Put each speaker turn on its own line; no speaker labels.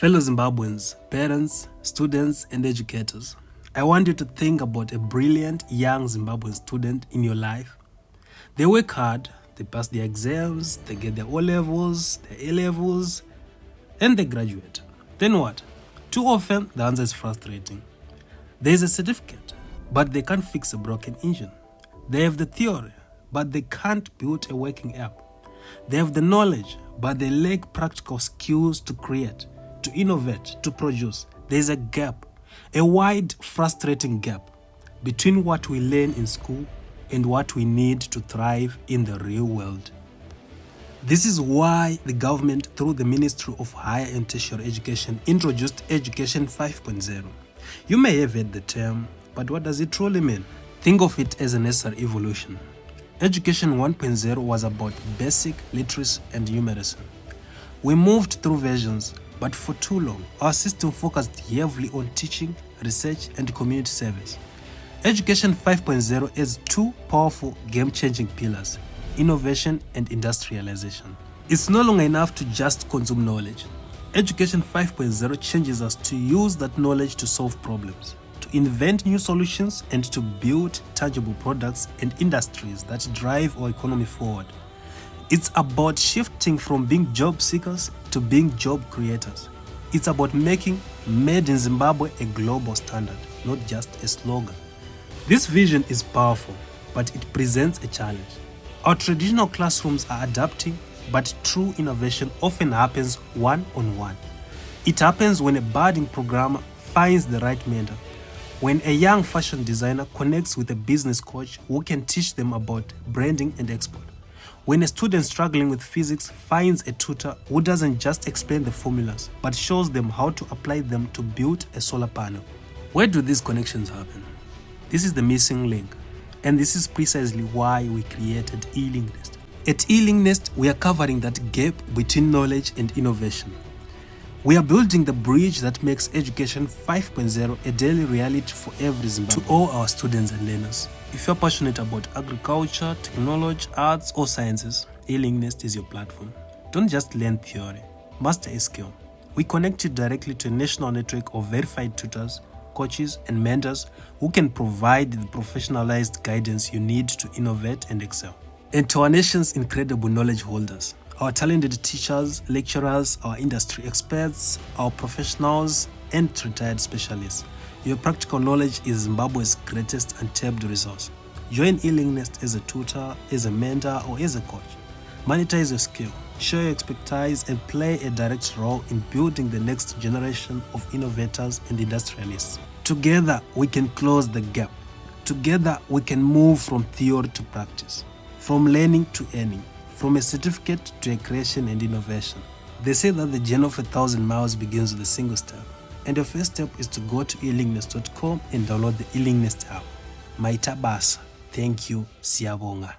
Fellow Zimbabweans, parents, students, and educators, I want you to think about a brilliant young Zimbabwean student in your life. They work hard, they pass their exams, they get their O-levels, their A-levels, and they graduate. Then what? Too often, the answer is frustrating. There is a certificate, but they can't fix a broken engine. They have the theory, but they can't build a working app. They have the knowledge, but they lack practical skills to create, to innovate, to produce. There is a gap, a wide, frustrating gap between what we learn in school and what we need to thrive in the real world. This is why the government, through the Ministry of Higher and Tertiary Education, introduced Education 5.0. You may have heard the term, but what does it truly mean? Think of it as a necessary evolution. Education 1.0 was about basic literacy and numeracy. We moved through versions, but for too long, our system focused heavily on teaching, research, and community service. Education 5.0 has two powerful game-changing pillars: innovation and industrialization. It's no longer enough to just consume knowledge. Education 5.0 changes us to use that knowledge to solve problems, to invent new solutions, and to build tangible products and industries that drive our economy forward. It's about shifting from being job seekers to being job creators. It's about making Made in Zimbabwe a global standard, not just a slogan. This vision is powerful, but it presents a challenge. Our traditional classrooms are adapting, but true innovation often happens one-on-one. It happens when a budding programmer finds the right mentor, when a young fashion designer connects with a business coach who can teach them about branding and export, when a student struggling with physics finds a tutor who doesn't just explain the formulas, but shows them how to apply them to build a solar panel. Where do these connections happen? This is the missing link. And this is precisely why we created Elinknest. At Elinknest, we are covering that gap between knowledge and innovation. We are building the bridge that makes Education 5.0 a daily reality for every Zimbabwean. To all our students and learners, if you're passionate about agriculture, technology, arts, or sciences, Elinknest is your platform. Don't just learn theory, master a skill. We connect you directly to a national network of verified tutors, coaches, and mentors who can provide the professionalized guidance you need to innovate and excel. And to our nation's incredible knowledge holders, our talented teachers, lecturers, our industry experts, our professionals, and retired specialists, your practical knowledge is Zimbabwe's greatest untapped resource. Join Elinknest as a tutor, as a mentor, or as a coach. Monetize your skill, share your expertise, and play a direct role in building the next generation of innovators and industrialists. Together, we can close the gap. Together, we can move from theory to practice, from learning to earning, from a certificate to a creation and innovation. They say that the journey of 1,000 miles begins with a single step. And your first step is to go to elinknest.com and download the Elinknest app. Maitabasa. Thank you. Siyabonga.